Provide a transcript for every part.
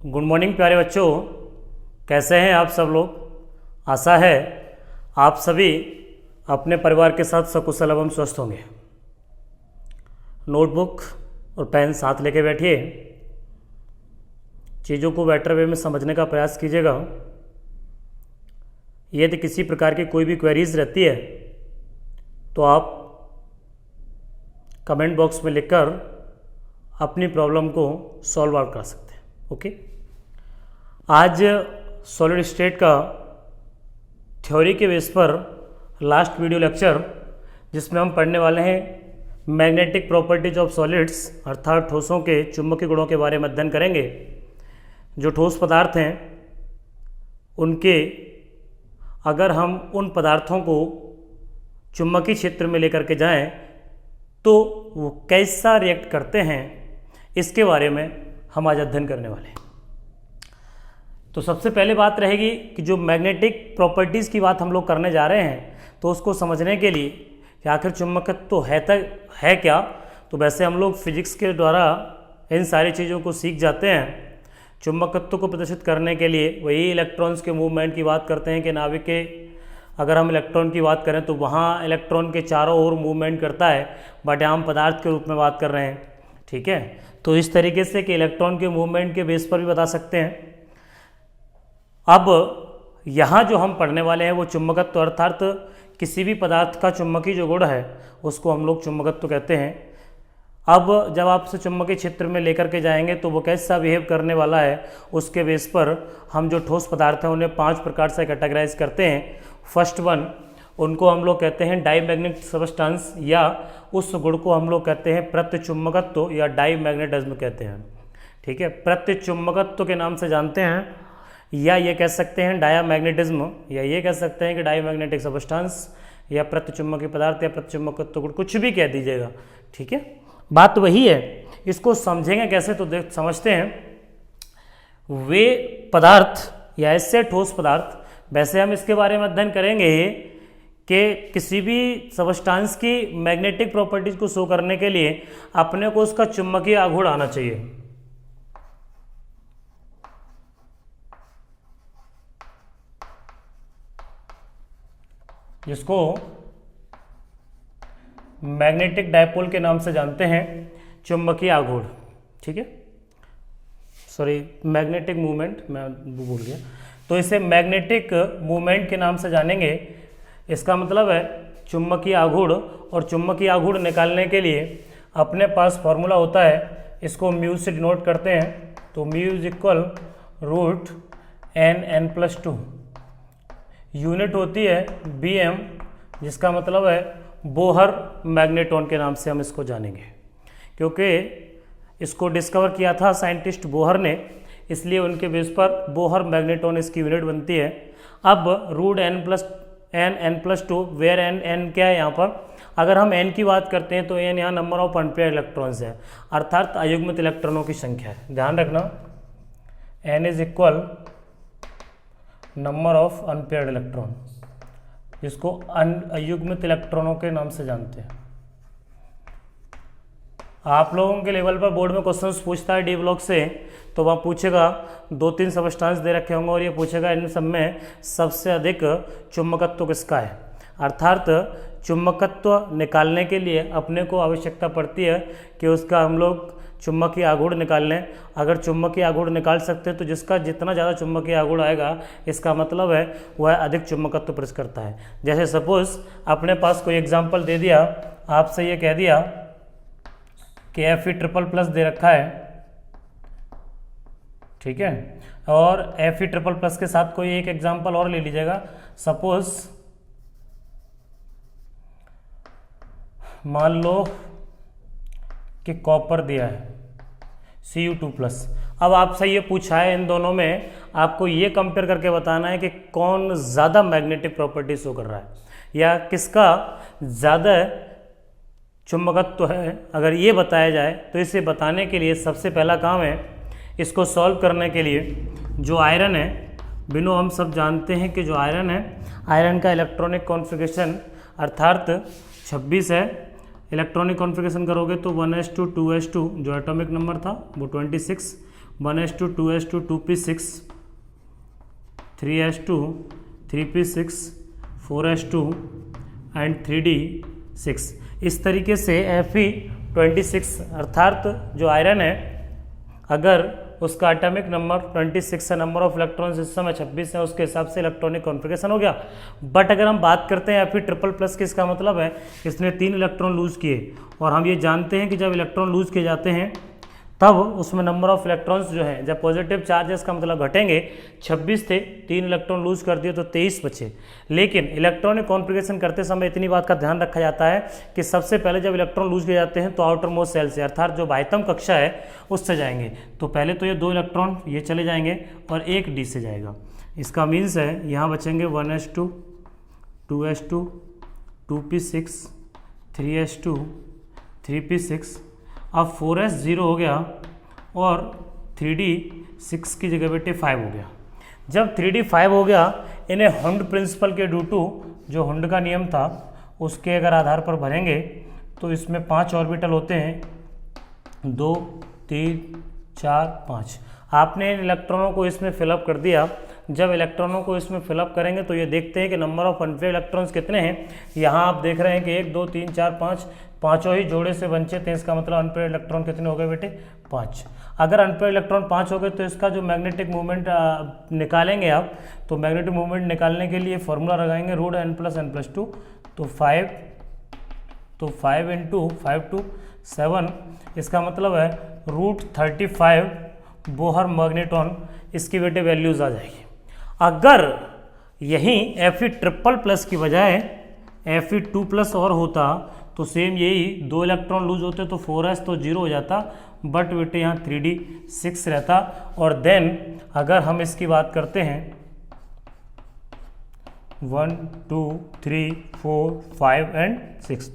Good morning प्यारे बच्चों, कैसे हैं आप सब लोग। आशा है आप सभी अपने परिवार के साथ सकुशल एवं स्वस्थ होंगे। नोटबुक और पेन साथ लेके बैठिए, चीज़ों को बेटर वे में समझने का प्रयास कीजिएगा। यदि किसी प्रकार की कोई भी क्वेरीज रहती है तो आप कमेंट बॉक्स में लिखकर अपनी प्रॉब्लम को सॉल्व आउट कर सकते हैं। ओके, आज सॉलिड स्टेट का थ्योरी के बेस पर लास्ट वीडियो लेक्चर, जिसमें हम पढ़ने वाले हैं मैग्नेटिक प्रॉपर्टीज ऑफ सॉलिड्स, अर्थात ठोसों के चुंबकीय गुणों के बारे में अध्ययन करेंगे। जो ठोस पदार्थ हैं उनके अगर हम उन पदार्थों को चुंबकीय क्षेत्र में लेकर के जाएं तो वो कैसा रिएक्ट करते हैं, इसके बारे में हम आज अध्ययन करने वाले हैं। तो सबसे पहले बात रहेगी कि जो मैग्नेटिक प्रॉपर्टीज़ की बात हम लोग करने जा रहे हैं, तो उसको समझने के लिए कि आखिर चुंबकत्व तो है क्या, तो वैसे हम लोग फिजिक्स के द्वारा इन सारी चीज़ों को सीख जाते हैं। चुंबकत्व को प्रदर्शित करने के लिए वही इलेक्ट्रॉन्स के मूवमेंट की बात करते हैं कि नाभिक के अगर हम इलेक्ट्रॉन की बात करें तो वहाँ इलेक्ट्रॉन के चारों ओर मूवमेंट करता है, बट हम पदार्थ के रूप में बात कर रहे हैं। ठीक है, तो इस तरीके से कि इलेक्ट्रॉन के मूवमेंट के बेस पर भी बता सकते हैं। अब यहाँ जो हम पढ़ने वाले हैं वो चुंबकत्व, अर्थात किसी भी पदार्थ का चुंबकीय जो गुण है उसको हम लोग चुंबकत्व कहते हैं। अब जब आपसे चुंबकीय क्षेत्र में लेकर के जाएंगे तो वो कैसा बिहेव करने वाला है, उसके बेस पर हम जो ठोस पदार्थ हैं उन्हें 5 प्रकार से कैटेगराइज करते हैं। फर्स्ट वन, उनको हम लोग कहते हैं डाईमैग्नेटिक सब्सटेंस, या उस गुण को हम लोग कहते हैं प्रत्यचुंबकत्व या डाईमैग्नेटिज्म कहते हैं। ठीक है, प्रत्यचुंबकत्व के नाम से जानते हैं, या ये कह सकते हैं डायामैग्नेटिज्म, या ये कह सकते हैं कि डाईमैग्नेटिक सब्सटेंस या प्रत्यचुंबकीय पदार्थ या प्रत्यचुंबकत्व गुण, कुछ भी कह दीजिएगा। ठीक है, बात वही है। इसको समझेंगे कैसे, तो समझते हैं। वे पदार्थ या ऐसे ठोस पदार्थ, वैसे हम इसके बारे में अध्ययन करेंगे कि किसी भी सब्सटेंस की मैग्नेटिक प्रॉपर्टीज को शो करने के लिए अपने को उसका चुंबकीय आघूर्ण आना चाहिए। जिसको मैग्नेटिक डायपोल के नाम से जानते हैं, चुंबकीय आघूर्ण। ठीक है, सॉरी, मैग्नेटिक मूवमेंट, मैं भूल गया। तो इसे मैग्नेटिक मूवमेंट के नाम से जानेंगे। इसका मतलब है चुंबकीय आघूर्ण, और चुंबकीय आघूर्ण निकालने के लिए अपने पास फॉर्मूला होता है, इसको म्यू से डिनोट करते हैं। तो mu is equal to n+2, unit होती है bm, जिसका मतलब है बोहर मैग्नेटॉन के नाम से हम इसको जानेंगे, क्योंकि इसको डिस्कवर किया था साइंटिस्ट बोहर ने, इसलिए उनके बेस पर बोहर मैग्नेटॉन इसकी यूनिट बनती है। अब रूट n+2, वेयर n क्या है यहाँ पर, अगर हम n की बात करते हैं तो n यहाँ नंबर ऑफ अनपेयर्ड इलेक्ट्रॉन्स है, अर्थात अयुग्मित इलेक्ट्रॉनों की संख्या है। ध्यान रखना, n is equal number of unpaired electron, जिसको अयुग्मित इलेक्ट्रॉनों के नाम से जानते हैं। आप लोगों के लेवल पर बोर्ड में क्वेश्चंस पूछता है डी ब्लॉक से, तो वहाँ पूछेगा 2-3 सब्सटेंस दे रखे होंगे और ये पूछेगा इन सब में सबसे अधिक चुंबकत्व किसका है। अर्थात चुंबकत्व निकालने के लिए अपने को आवश्यकता पड़ती है कि उसका हम लोग चुंबकीय आघूर्ण निकाल लें। अगर चुंबकीय आघूर्ण निकाल सकते हैं तो जिसका जितना ज़्यादा चुंबकीय आघूर्ण आएगा, इसका मतलब है वह अधिक चुंबकत्व प्रदर्शित करता है। जैसे सपोज अपने पास कोई एग्जांपल दे दिया, आपसे ये कह दिया कि Fe++ दे रखा है, ठीक है, और Fe++ के साथ कोई एक एग्जांपल और ले लीजिएगा। सपोज मान लो कि कॉपर दिया है Cu2+। अब आपसे ये पूछा है इन दोनों में आपको ये कंपेयर करके बताना है कि कौन ज़्यादा मैग्नेटिक प्रॉपर्टी शो कर रहा है, या किसका ज़्यादा चुंबकत्व है। अगर ये बताया जाए तो इसे बताने के लिए सबसे पहला काम है, इसको सॉल्व करने के लिए जो आयरन है, बिनो हम सब जानते हैं कि जो आयरन है, आयरन का इलेक्ट्रॉनिक कॉन्फ़िगरेशन अर्थात 26 है। इलेक्ट्रॉनिक कॉन्फ़िगरेशन करोगे तो 1s2 2s2 जो एटॉमिक नंबर था वो 26 1s2 2s2 2p6 3s2 3p6 4s2 and 3d6। इस तरीके से Fe26 अर्थात जो आयरन है, अगर उसका एटॉमिक नंबर 26 है, नंबर ऑफ इलेक्ट्रॉन्स इस समय 26 है, उसके हिसाब से इलेक्ट्रॉनिक कॉन्फ़िगरेशन हो गया। बट अगर हम बात करते हैं Fe++ की, इसका मतलब है इसने 3 इलेक्ट्रॉन लूज किए, और हम ये जानते हैं कि जब इलेक्ट्रॉन लूज किए जाते हैं तब उसमें नंबर ऑफ इलेक्ट्रॉन्स जो हैं, जब पॉजिटिव चार्जेस का मतलब घटेंगे, 26 थे, 3 इलेक्ट्रॉन लूज कर दिए तो 23 बचे। लेकिन इलेक्ट्रॉनिक कॉन्फ़िगरेशन करते समय इतनी बात का ध्यान रखा जाता है कि सबसे पहले जब इलेक्ट्रॉन लूज किए जाते हैं तो आउटर मोस्ट सेल से, अर्थात जो बाह्यतम कक्षा है उससे जाएंगे। तो पहले तो ये 2 इलेक्ट्रॉन ये चले जाएंगे और एक डी से जाएगा। इसका मीन्स है यहाँ बचेंगे 1s2 2s2 2p6 3s2 3p6। अब 4s 0 हो गया और 3d6 की जगह बेटे 5 हो गया। जब 3d 5 हो गया, इन्हें हुंड प्रिंसिपल के ड्यू टू, जो हुंड का नियम था उसके अगर आधार पर भरेंगे तो इसमें 5 ऑर्बिटल होते हैं, 2 3 4 5। आपने इन इलेक्ट्रॉनों को इसमें फिलअप कर दिया। जब इलेक्ट्रॉनों को इसमें फिलअप करेंगे तो ये देखते हैं कि नंबर ऑफ अनपेयर्ड इलेक्ट्रॉन्स कितने हैं। यहाँ आप देख रहे हैं कि 1 2 3 4 5, पाँचों ही जोड़े से वंचित हैं। इसका मतलब अनपेयर्ड इलेक्ट्रॉन कितने हो गए बेटे? 5। अगर अनपेयर्ड इलेक्ट्रॉन 5 हो गए तो इसका जो मैग्नेटिक मूवमेंट निकालेंगे आप, तो मैग्नेटिक मूवमेंट निकालने के लिए फॉर्मूला लगाएंगे √n+n+2। तो 5 इंटू 5 to 7, इसका मतलब है √35 बोहर मैग्नेट्रॉन, इसकी बेटे वैल्यूज़ आ जाएगी। अगर यहीं Fe++ की बजाय Fe2+ और होता तो सेम यही 2 इलेक्ट्रॉन लूज होते तो 4s तो 0 हो जाता, बट बेटे यहाँ 3d6 रहता। और देन अगर हम इसकी बात करते हैं 1 2 3 4 5 एंड 6।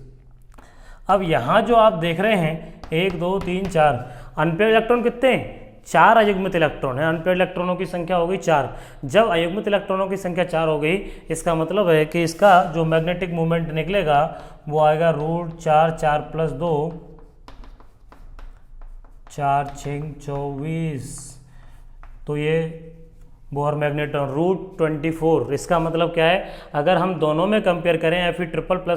अब यहाँ जो आप देख रहे हैं 1 2 3 4 अनपेयर्ड इलेक्ट्रॉन कितने हैं? 4 अयुग्मित इलेक्ट्रॉन है। अनपेयर्ड इलेक्ट्रॉनों की संख्या हो गई 4। जब अयुग्मित इलेक्ट्रॉनों की संख्या 4 हो गई, इसका मतलब है कि इसका जो मैग्नेटिक मूवमेंट निकलेगा वो आएगा √4 4 + 2 4 6 24। तो ये बोहर मैग्नेट्रॉन √24। इसका मतलब क्या है? अगर हम दोनों में कंपेयर करें Fe++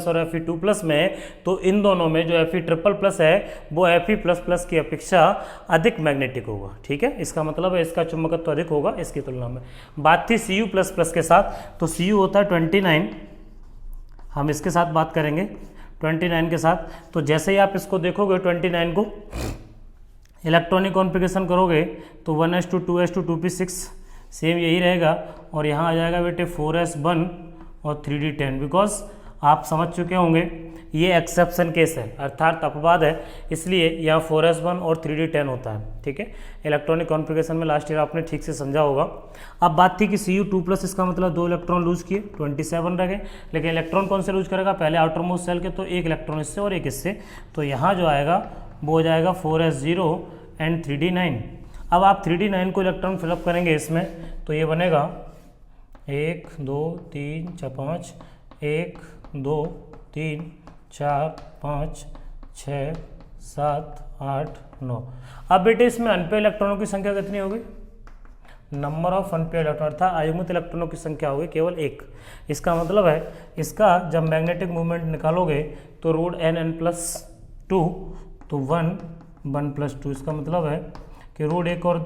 और Fe2+ में, तो इन दोनों में जो Fe++ है वो Fe++ की अपेक्षा अधिक मैग्नेटिक होगा। ठीक है, इसका मतलब है इसका चुंबकत्व अधिक होगा इसकी तुलना में। बात थी Cu++ के साथ, तो Cu होता है 29। हम इसके साथ बात करेंगे 29 के साथ। तो जैसे ही आप इसको देखोगे 29 को इलेक्ट्रॉनिक कॉन्फ़िगरेशन करोगे तो 1s2 2s2 2p6 सेम यही रहेगा, और यहाँ आ जाएगा बेटे 4s1 और 3d10। बिकॉज आप समझ चुके होंगे ये एक्सेप्शन केस है, अर्थात अपवाद है, इसलिए यहाँ 4s1 और 3d10 होता है। ठीक है, इलेक्ट्रॉनिक कॉन्फ़िगरेशन में लास्ट ईयर आपने ठीक से समझा होगा। अब बात थी कि Cu2+, इसका मतलब 2 इलेक्ट्रॉन लूज किए, 27 रह गए। लेकिन इलेक्ट्रॉन कौन से लूज करेगा? पहले आउटर मोस्ट सेल के, तो 1 इलेक्ट्रॉन इससे और 1 इससे। तो यहाँ जो आएगा वो हो जाएगा 4s0 एंड 3d9। अब आप 3d9 को इलेक्ट्रॉन फिलअप करेंगे इसमें, तो ये बनेगा 1 2 3 4 5 1 2 3 4 5 6 7 8 9। अब बेटे इसमें अनपेयर्ड इलेक्ट्रॉनों की संख्या कितनी होगी? नंबर ऑफ अनपेयर्ड इलेक्ट्रॉन अर्थात अयुग्मित इलेक्ट्रॉनों की संख्या होगी केवल 1। इसका मतलब है इसका जब मैग्नेटिक मूवमेंट निकालोगे तो √n+2, तो 1 1 + 2। इसका मतलब है कि √1 और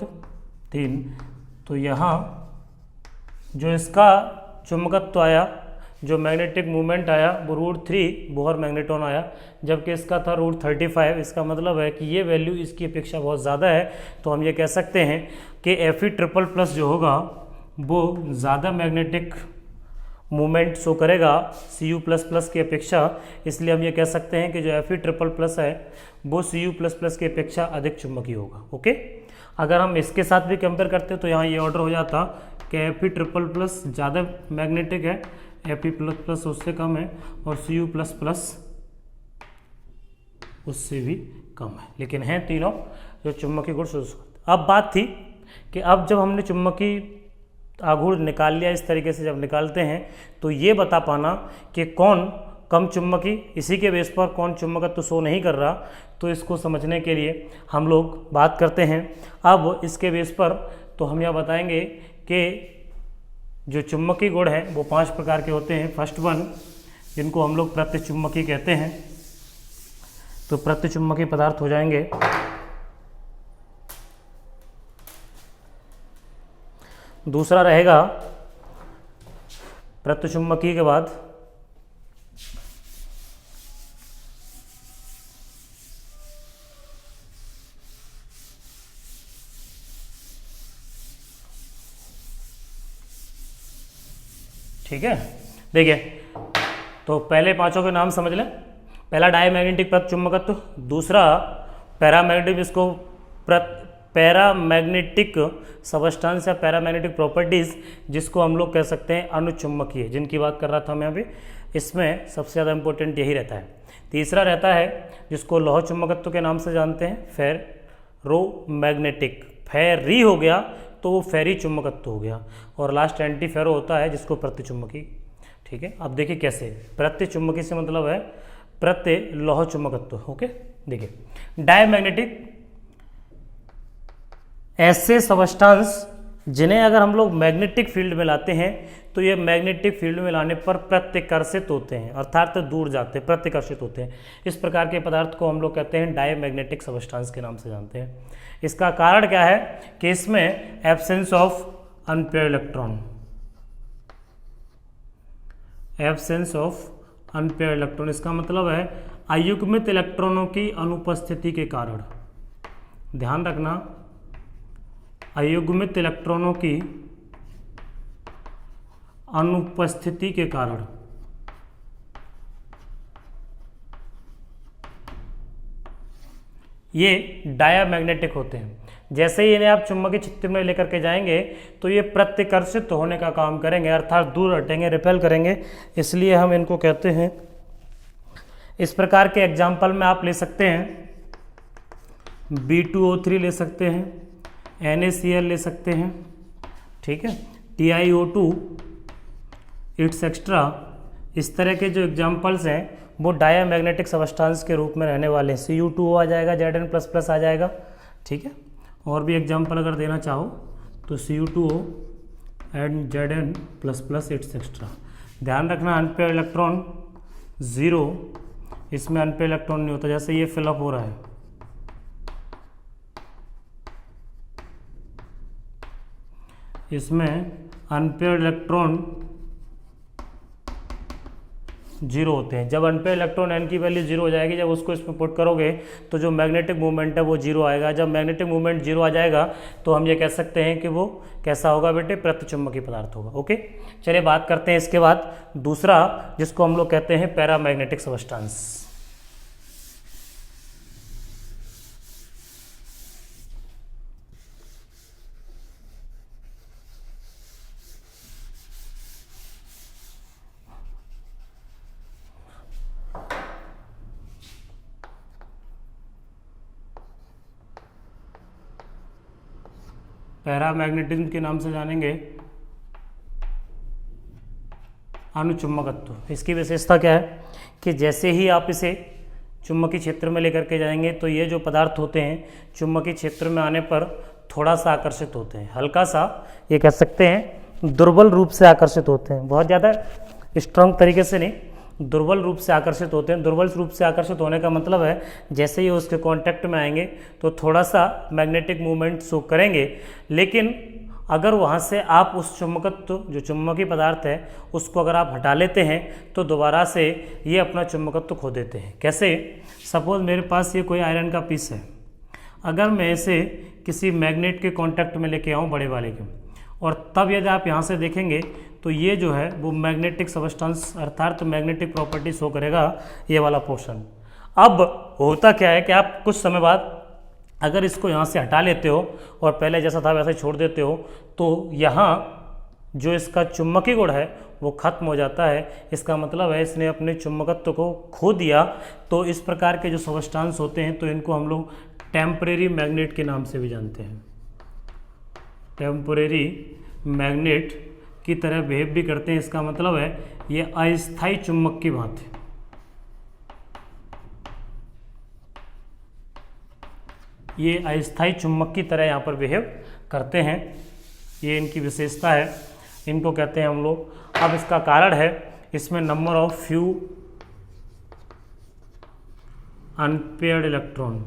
3। तो यहाँ जो इसका चुंबकत्व आया, जो मैग्नेटिक मूवमेंट आया, वो √3 बोहर मैग्नेट्रॉन आया, जबकि इसका था √35। इसका मतलब है कि ये वैल्यू इसकी अपेक्षा बहुत ज़्यादा है। तो हम ये कह सकते हैं कि Fe++ जो होगा वो ज़्यादा मैग्नेटिक मूवमेंट शो करेगा Cu++ की अपेक्षा। इसलिए हम ये कह सकते हैं कि जो Fe++ है वो Cu++ की अपेक्षा अधिक चुंबकीय होगा। ओके, अगर हम इसके साथ भी कंपेयर करते तो यहाँ ये ऑर्डर हो जाता कि Fe++ ज़्यादा मैग्नेटिक है, Fe++ उससे कम है, और Cu++ उससे भी कम है, लेकिन हैं तीनों जो चुंबकीय गुण शोष करते। अब बात थी कि अब जब हमने चुंबकीय आघूर्ण निकाल लिया, इस तरीके से जब निकालते हैं तो ये बता पाना कि कौन कम चुंबकी, इसी के बेस पर कौन चुंबकत्व शो नहीं कर रहा, तो इसको समझने के लिए हम लोग बात करते हैं। अब इसके बेस पर तो हम यह बताएंगे कि जो चुंबकीय गुण हैं वो 5 प्रकार के होते हैं। फर्स्ट वन, जिनको हम लोग प्रतिचुंबकीय कहते हैं, तो प्रतिचुंबकीय पदार्थ हो जाएंगे दूसरा रहेगा प्रतिचुंबकीय के बाद ठीक है। देखिए, तो पहले पांचों के नाम समझ लें। पहला डायमैग्नेटिक प्रतिचुंबकत्व, दूसरा पैरामैग्नेटिक, इसको पैरामैग्नेटिक सबस्टेंस या पैरामैग्नेटिक प्रॉपर्टीज, जिसको हम लोग कह सकते हैं अनुचुंबकीय, जिनकी बात कर रहा था मैं अभी, इसमें सबसे ज़्यादा इंपॉर्टेंट यही रहता है। तीसरा रहता है जिसको लौह चुंबकत्व के नाम से जानते हैं, फेरोमैग्नेटिक। फेरी हो गया तो वो फेरी चुंबकत्व हो गया, और लास्ट एंटी फेरो होता है जिसको प्रतिचुंबकीय। ठीक है, अब देखिए कैसे। प्रतिचुंबकीय से मतलब है प्रत्य लौह चुंबकत्व। ओके, देखिए डायमैग्नेटिक ऐसे सबस्टेंस जिन्हें अगर हम लोग मैग्नेटिक फील्ड में लाते हैं तो ये मैग्नेटिक फील्ड में लाने पर प्रत्यकर्षित होते हैं, अर्थात दूर जाते हैं, प्रत्यकर्षित होते हैं। इस प्रकार के पदार्थ को हम लोग कहते हैं डायमैग्नेटिक सबस्टेंस के नाम से जानते हैं। इसका कारण क्या है कि इसमें absence of unpaired electron, absence of unpaired electron, इसका मतलब है अयुग्मित इलेक्ट्रॉनों की अनुपस्थिति के कारण, ध्यान रखना, अयुग्मित इलेक्ट्रॉनों की अनुपस्थिति के कारण ये डायमैग्नेटिक होते हैं। जैसे ही इन्हें आप चुंबकीय क्षेत्र में लेकर के जाएंगे तो ये प्रत्यकर्षित होने का काम करेंगे, अर्थात दूर हटेंगे, रिपेल करेंगे, इसलिए हम इनको कहते हैं। इस प्रकार के एग्जाम्पल में आप ले सकते हैं B2O3 ले सकते हैं, NaCl ले सकते हैं, ठीक है, TiO2 इट्स एक्स्ट्रा। इस तरह के जो एग्जाम्पल्स हैं वो डायमैग्नेटिक सबस्टेंस के रूप में रहने वाले हैं। Cu2O आ जाएगा, Zn++ आ जाएगा, ठीक है। और भी एग्जाम्पल अगर देना चाहो तो Cu2O and Zn++ it's extra. ध्यान रखना अनपेयर इलेक्ट्रॉन 0, इसमें अनपेयर इलेक्ट्रॉन नहीं होता। जैसे ये फिलअप हो रहा है, इसमें अनपेयर इलेक्ट्रॉन 0 होते हैं। जब अनपेयर इलेक्ट्रॉन n की वैल्यू 0 हो जाएगी, जब उसको इसमें पुट करोगे तो जो मैग्नेटिक मूवमेंट है वो 0 आएगा। जब मैग्नेटिक मूवमेंट 0 आ जाएगा तो हम ये कह सकते हैं कि वो कैसा होगा बेटे, प्रतिचुंबकीय पदार्थ होगा। ओके, चलिए बात करते हैं इसके बाद दूसरा, जिसको हम लोग कहते हैं पैरामैग्नेटिक सबस्टेंस। पैरामैग्नेटिज्म के नाम से जानेंगे अनुचुंबकत्व। इसकी विशेषता क्या है कि जैसे ही आप इसे चुंबकीय क्षेत्र में लेकर के जाएंगे तो ये जो पदार्थ होते हैं चुंबकीय क्षेत्र में आने पर थोड़ा सा आकर्षित होते हैं, हल्का सा, ये कह सकते हैं दुर्बल रूप से आकर्षित होते हैं, बहुत ज़्यादा स्ट्रांग तरीके से नहीं, दुर्बल रूप से आकर्षित होते हैं। दुर्बल रूप से आकर्षित होने का मतलब है जैसे ही उसके कांटेक्ट में आएंगे तो थोड़ा सा मैग्नेटिक मूवमेंट शो करेंगे, लेकिन अगर वहाँ से आप उस चुंबकत्व, जो चुंबकीय पदार्थ है, उसको अगर आप हटा लेते हैं तो दोबारा से ये अपना चुंबकत्व खो देते हैं। कैसे? सपोज मेरे पास ये कोई आयरन का पीस है, अगर मैं इसे किसी मैग्नेट के कांटेक्ट में लेके आऊँ, बड़े वाले के, और तब यदि आप यहाँ से देखेंगे तो ये जो है वो मैग्नेटिक सबस्टेंस अर्थात मैग्नेटिक प्रॉपर्टी शो करेगा, ये वाला पोर्शन। अब होता क्या है कि आप कुछ समय बाद अगर इसको यहाँ से हटा लेते हो और पहले जैसा था वैसे छोड़ देते हो तो यहाँ जो इसका चुंबकीय गुण है वो खत्म हो जाता है। इसका मतलब है इसने अपने चुंबकत्व को खो दिया। तो इस प्रकार के जो सबस्टेंस होते हैं तो इनको हम लोग टेम्परेरी मैग्नेट के नाम से भी जानते हैं। टेम्परेरी मैग्नेट की तरह बिहेव भी करते हैं। इसका मतलब है ये अस्थायी चुंबक की भांति, ये अस्थायी चुम्बक की तरह यहाँ पर बिहेव करते हैं। ये इनकी विशेषता है, इनको कहते हैं हम लोग। अब इसका कारण है, इसमें number of few unpaired electron.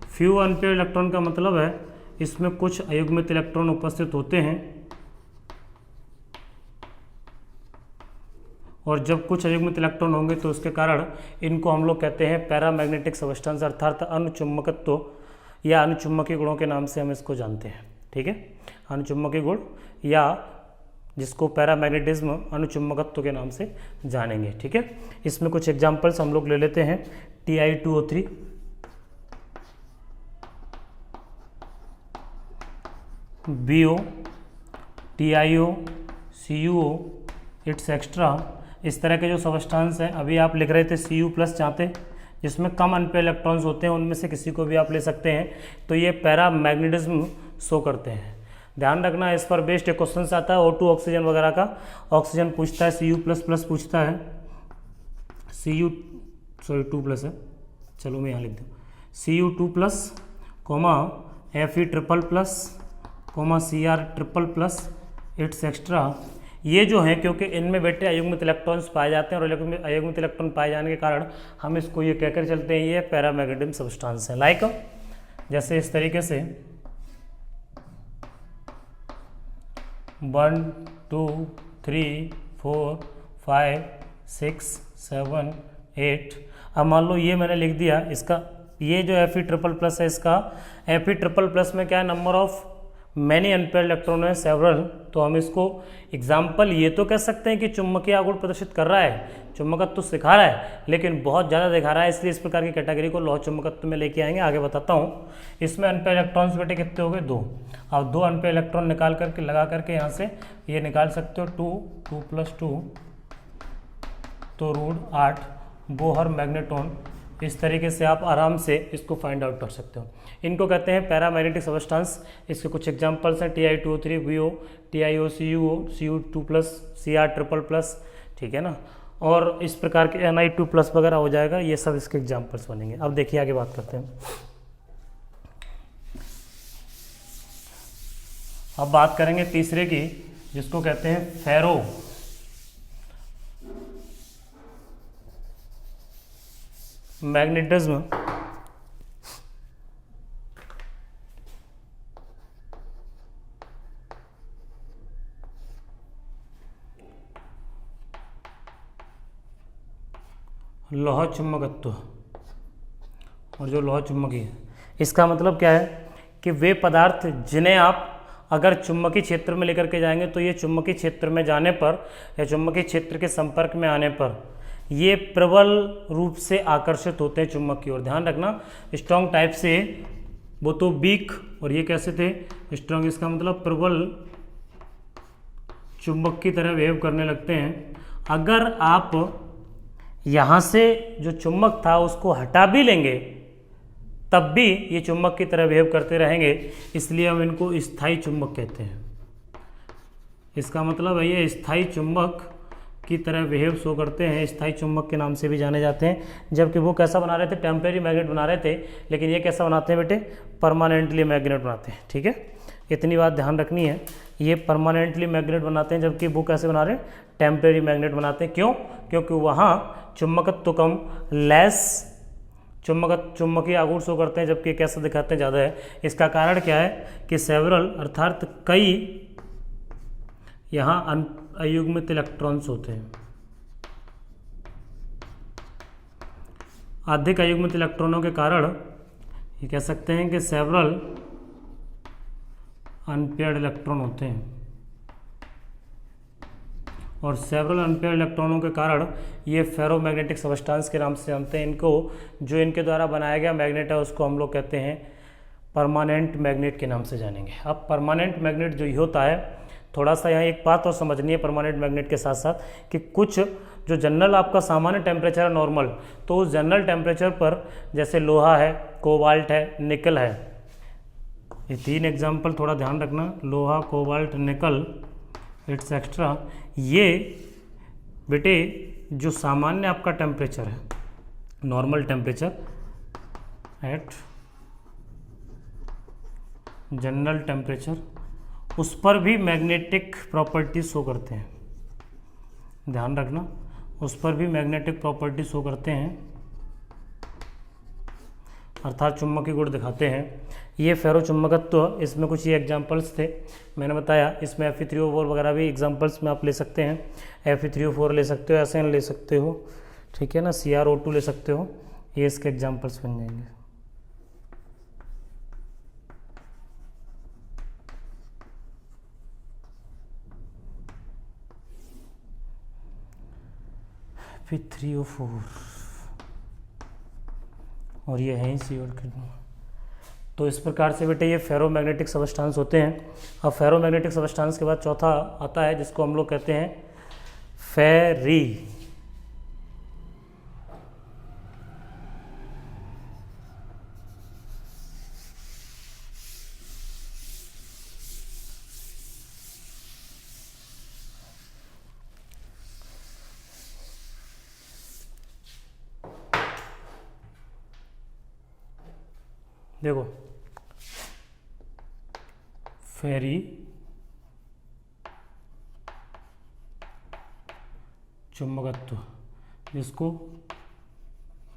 Few unpaired electron का मतलब है इसमें कुछ अयुग्मित इलेक्ट्रॉन उपस्थित होते हैं, और जब कुछ अयुग्मित इलेक्ट्रॉन होंगे तो उसके कारण इनको हम लोग कहते हैं पैरामैग्नेटिक सब्सटेंस, अर्थात अनुचुम्बकत्व या अनुचुम्बकीय गुणों के नाम से हम इसको जानते हैं। ठीक है, अनुचुम्बकीय गुण या जिसको पैरामैग्नेटिज्म अनुचुम्बकत्व के नाम से जानेंगे। ठीक है, इसमें कुछ एग्जांपल्स हम लोग ले लेते हैं। Ti2O3, BO, TiO, CuO, it's extra, इस तरह के जो सब्सटेंस हैं। अभी आप लिख रहे थे Cu+ चाहते, जिसमें कम अनपेयर इलेक्ट्रॉन्स होते हैं, उनमें से किसी को भी आप ले सकते हैं। तो ये पैरामैग्नेटिज्म शो करते हैं। ध्यान रखना, इस पर बेस्ड एक क्वेश्चन आता है O2 ऑक्सीजन वगैरह का। ऑक्सीजन पूछता है, Cu++ पूछता है, Cu2+ है, चलो मैं यहाँ लिख दूँ, Cu2+, Fe++, Cr++, it's extra. ये जो है, क्योंकि इनमें बेटे अयुग्मित इलेक्ट्रॉन्स पाए जाते हैं, और अयुग्मित इलेक्ट्रॉन पाए जाने के कारण हम इसको ये कहकर चलते हैं ये पैरामैग्नेटिज्म सब्सटेंस है। लाइक जैसे इस तरीके से 1 2 3 4 5 6 7 8। अब मान लो ये मैंने लिख दिया, इसका ये जो Fe++ है, इसका Fe++ में क्या है, number of many unpaired electron है, सेवरल। तो हम इसको एग्जाम्पल ये तो कह सकते हैं कि चुम्बकीय आघूर्ण प्रदर्शित कर रहा है, चुम्बकत्व तो सिखा रहा है, लेकिन बहुत ज़्यादा दिखा रहा है, इसलिए इस प्रकार की कैटेगरी को लौह चुम्बकत्व में लेके आएंगे। आगे बताता हूँ। इसमें अनपेयर्ड इलेक्ट्रॉन्स बेटे कितने हो गए, 2। अब 2 अनपेयर्ड इलेक्ट्रॉन निकाल करके लगा करके यहाँ से ये निकाल सकते हो 2 2 + 2 तो √8 बोहर मैग्नेट्रॉन। इस तरीके से आप आराम से इसको फाइंड आउट कर सकते हो। इनको कहते हैं पैरामैग्नेटिक सब्सटेंस। इसके कुछ एग्जांपल्स हैं Ti2O3, BO, TiO, CuO, Cu2+, Cr++, ठीक है ना, और इस प्रकार के Ni2+ वगैरह हो जाएगा। ये सब इसके एग्जांपल्स बनेंगे। अब देखिए आगे बात करते हैं। अब बात करेंगे तीसरे की, जिसको कहते हैं फेरो मैग्नेटिज्म। लौह चुम्बकत्व, और जो लौह चुम्बकी है, इसका मतलब क्या है कि वे पदार्थ जिन्हें आप अगर चुम्बकीय क्षेत्र में लेकर के जाएंगे तो ये चुम्बकीय क्षेत्र में जाने पर या चुम्बकीय क्षेत्र के संपर्क में आने पर ये प्रबल रूप से आकर्षित होते हैं चुम्बक की ओर। ध्यान रखना, स्ट्रॉन्ग टाइप से वो तो वीक, और ये कैसे थे, स्ट्रॉन्ग। इसका मतलब प्रबल चुम्बक की तरह बिहेव करने लगते हैं। अगर आप यहाँ से जो चुम्बक था उसको हटा भी लेंगे तब भी ये चुम्बक की तरह बिहेव करते रहेंगे, इसलिए हम इनको स्थायी चुम्बक कहते हैं। इसका मतलब है ये स्थायी चुम्बक की तरह बिहेव शो करते हैं, स्थायी चुम्बक के नाम से भी जाने जाते हैं। जबकि वो कैसा बना रहे थे, टेम्परेरी मैग्नेट बना रहे थे, लेकिन ये कैसा बनाते हैं बेटे, परमानेंटली मैग्नेट बनाते हैं। ठीक है, इतनी बात ध्यान रखनी है, ये परमानेंटली मैग्नेट बनाते हैं, जबकि वो कैसे बना रहे हैं, टेम्परेरी मैग्नेट बनाते हैं। क्यों? क्योंकि वहाँ चुम्बकत्व कम, लेस चुम्बकीय आघूर्ण शो करते हैं, जबकि कैसा दिखाते हैं, ज़्यादा है। इसका कारण क्या है कि सेवरल अर्थात कई यहाँ अयुग्मित इलेक्ट्रॉन्स होते हैं। अधिक अयुग्मित इलेक्ट्रॉनों के कारण ये कह सकते हैं कि सेवरल अनपेयर्ड इलेक्ट्रॉन होते हैं, और सेवरल अनपेयर्ड इलेक्ट्रॉनों के कारण ये फेरोमैग्नेटिक सब्सटेंस के नाम से जानते हैं इनको। जो इनके द्वारा बनाया गया मैग्नेट है उसको हम लोग कहते हैं परमानेंट मैग्नेट के नाम से जानेंगे। अब परमानेंट मैग्नेट जो ये होता है, थोड़ा सा यहाँ एक बात और समझनी है परमानेंट मैग्नेट के साथ साथ, कि कुछ जो जनरल आपका सामान्य टेम्परेचर है नॉर्मल, तो उस जनरल टेम्परेचर पर जैसे लोहा है, कोबाल्ट है, निकल है, ये 3 एग्जाम्पल थोड़ा ध्यान रखना, लोहा, कोबाल्ट, निकल, इट्स एक्स्ट्रा। ये बेटे जो सामान्य आपका टेम्परेचर है normal temperature at general temperature, उस पर भी मैग्नेटिक प्रॉपर्टी शो करते हैं, ध्यान रखना, उस पर भी मैग्नेटिक प्रॉपर्टी शो करते हैं, अर्थात चुंबकीय गुण दिखाते हैं। ये फेरो चुंबकत्व, इसमें कुछ ये एग्जांपल्स थे, मैंने बताया, इसमें Fe3O4 वगैरह भी एग्जांपल्स में आप ले सकते हैं, Fe3O4 ले सकते हो, SN ले सकते हो, ठीक है ना, CrO2 ले सकते हो, ये इसके एग्जांपल्स बन जाएंगे। Fe3O4 और ये है CO2। तो इस प्रकार से बेटे ये फेरोमैग्नेटिक सबस्टांस होते हैं। अब फेरोमैग्नेटिक सबस्टांस के बाद चौथा आता है जिसको हम लोग कहते हैं फेरी। देखो फेरी चुंबकत्व, जिसको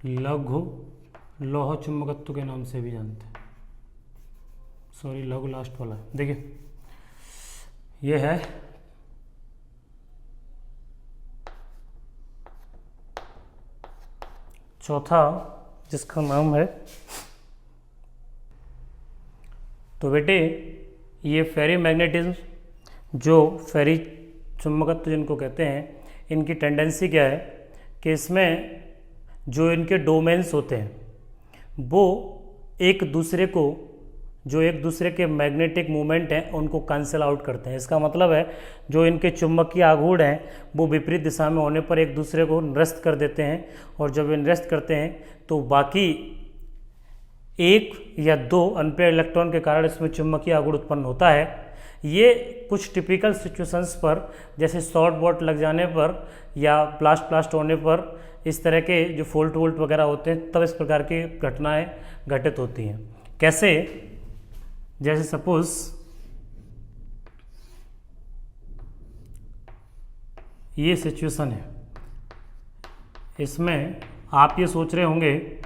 लघु लौह चुंबकत्व के नाम से भी जानते हैं, सॉरी लघु लास्ट वाला है। देखिए ये है चौथा जिसका नाम है, तो बेटे ये फेरी मैग्नेटिज्म, जो फेरी चुंबकत्व जिनको कहते हैं, इनकी टेंडेंसी क्या है कि इसमें जो इनके डोमेन्स होते हैं वो एक दूसरे को, जो एक दूसरे के मैग्नेटिक मूवमेंट हैं उनको कैंसिल आउट करते हैं। इसका मतलब है जो इनके चुंबकीय आघूर्ण हैं वो विपरीत दिशा में होने पर एक दूसरे को निरस्त कर देते हैं, और जब वे निरस्त करते हैं तो बाकी एक या दो अनपेयर इलेक्ट्रॉन के कारण इसमें चुंबकीय आघूर्ण उत्पन्न होता है। ये कुछ टिपिकल सिचुएशंस पर, जैसे शॉर्ट बोल्ट लग जाने पर या ब्लास्ट होने पर, इस तरह के जो फोल्ट वोल्ट वगैरह होते हैं, तब इस प्रकार की घटनाएं घटित होती हैं। कैसे? जैसे सपोज ये सिचुएशन है, इसमें आप ये सोच रहे होंगे,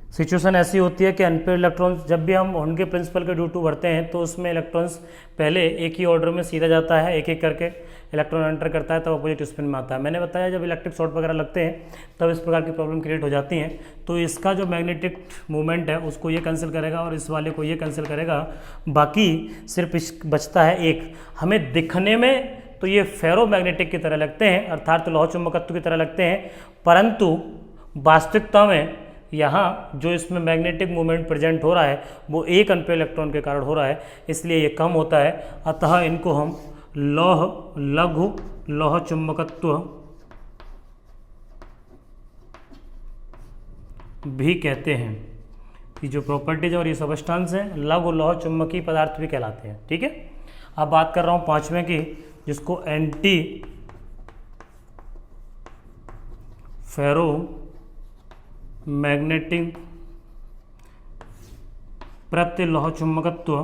सिचुएशन ऐसी होती है कि अनपेयर इलेक्ट्रॉन्स, जब भी हम हॉर्न के प्रिंसिपल के ड्यू टू भरते हैं तो उसमें इलेक्ट्रॉन्स पहले एक ही ऑर्डर में सीधा जाता है, एक एक करके इलेक्ट्रॉन एंटर करता है, तब अपोजिट स्पिन में आता है। मैंने बताया जब इलेक्ट्रिक शॉर्ट वगैरह लगते हैं तब इस प्रकार की प्रॉब्लम क्रिएट हो जाती हैं। तो इसका जो मैग्नेटिक मूवमेंट है उसको ये कैंसिल करेगा और इस वाले को ये कैंसिल करेगा, बाकी सिर्फ बचता है एक। हमें दिखने में तो ये फेरोमैग्नेटिक की तरह लगते हैं, अर्थात लौह चुंबकत्व की तरह लगते हैं, परंतु वास्तविकता में यहाँ जो इसमें मैग्नेटिक मूवमेंट प्रेजेंट हो रहा है वो एक अनपेयर इलेक्ट्रॉन के कारण हो रहा है, इसलिए ये कम होता है। अतः इनको हम लघु लौह चुंबकत्व भी कहते हैं। कि जो प्रॉपर्टीज और ये सबस्टांस हैं लघु लौह चुंबकीय पदार्थ भी कहलाते हैं। ठीक है, अब बात कर रहा हूँ पांचवें की, जिसको एंटी फेरो मैग्नेटिक प्रत्यलौह चुंबकत्व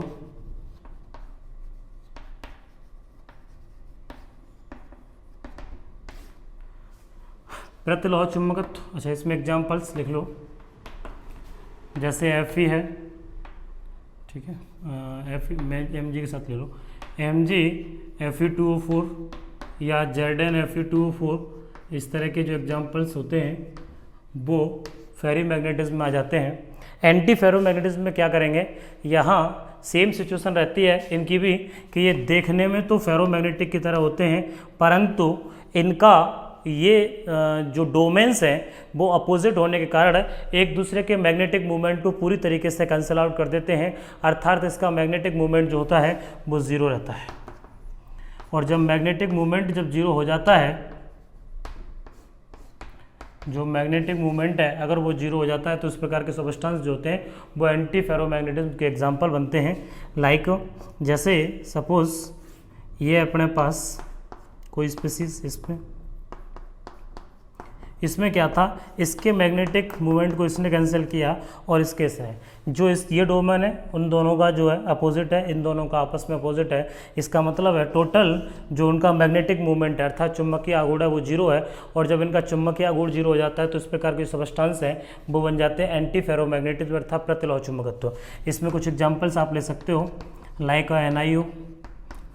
प्रत्यलौह चुंबकत्व। अच्छा, इसमें एग्जांपल्स लिख लो, जैसे Fe है, ठीक है, Fe में Mg के साथ ले लो, Mg Fe2O4 या Zn Fe2O4, इस तरह के जो एग्जांपल्स होते हैं वो फेरी मैग्नेटिज्म में आ जाते हैं। एंटी फेरोमैग्नेटिज्म में क्या करेंगे, यहाँ सेम सिचुएशन रहती है इनकी भी, कि ये देखने में तो फेरोमैग्नेटिक की तरह होते हैं, परंतु इनका ये जो डोमेन्स हैं वो अपोजिट होने के कारण एक दूसरे के मैग्नेटिक मूवमेंट को पूरी तरीके से कैंसिल आउट कर देते हैं, अर्थात इसका मैग्नेटिक मूवमेंट जो होता है वो ज़ीरो रहता है। और जब मैग्नेटिक मूवमेंट जब जीरो हो जाता है, जो मैग्नेटिक मूवमेंट है अगर वो जीरो हो जाता है तो इस प्रकार के सबस्टेंस जो होते हैं वो एंटी फेरोमैग्नेटिज्म के एग्जांपल बनते हैं। लाइक जैसे सपोज ये अपने पास कोई स्पीसीज, इसमें इसमें क्या था, इसके मैग्नेटिक मूवमेंट को इसने कैंसिल किया और इसके से जो ये डोमेन है उन दोनों का जो है अपोजिट है, इन दोनों का आपस में अपोजिट है। इसका मतलब है टोटल जो उनका मैग्नेटिक मूवमेंट है अर्थात चुंबकीय आघूर्ण है वो जीरो है, और जब इनका चुंबकीय आघूर्ण जीरो हो जाता है तो इस प्रकार के सब्सटेंस हैं वो बन जाते हैं एंटी फेरोमैग्नेटिज्म अर्थात प्रतिलोह चुंबकत्व। इसमें कुछ एग्जाम्पल्स आप ले सकते हो, like NiO,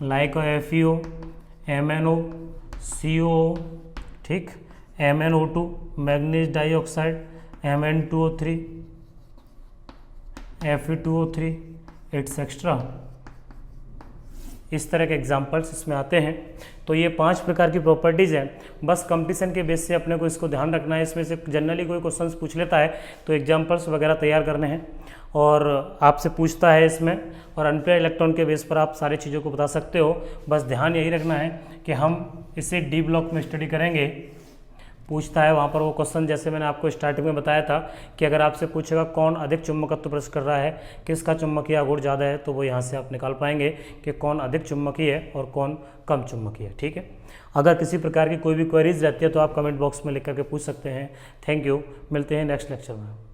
like FeO, MnO, CO, ठीक, MnO2, manganese dioxide, Mn2O3, Fe2O3 etcetera. इस तरह के एग्जाम्पल्स इसमें आते हैं। तो ये 5 प्रकार की प्रॉपर्टीज़ हैं, बस कंपटीशन के बेस से अपने को इसको ध्यान रखना है। इसमें से जनरली कोई क्वेश्चंस पूछ लेता है तो एग्जाम्पल्स वगैरह तैयार करने हैं और आपसे पूछता है इसमें, और अनपेयर इलेक्ट्रॉन के बेस पर आप सारी चीज़ों को बता सकते हो। बस ध्यान यही रखना है कि हम इसे डी ब्लॉक में स्टडी करेंगे। पूछता है वहाँ पर वो क्वेश्चन, जैसे मैंने आपको स्टार्टिंग में बताया था कि अगर आपसे पूछेगा कौन अधिक चुंबकत्व प्रदर्शित कर रहा है, किसका चुंबकीय आघूर्ण ज़्यादा है, तो वो यहाँ से आप निकाल पाएंगे कि कौन अधिक चुंबकीय है और कौन कम चुंबकीय है। ठीक है, अगर किसी प्रकार की कोई भी क्वेरीज रहती है तो आप कमेंट बॉक्स में लिख करके पूछ सकते हैं। थैंक यू, मिलते हैं नेक्स्ट लेक्चर में।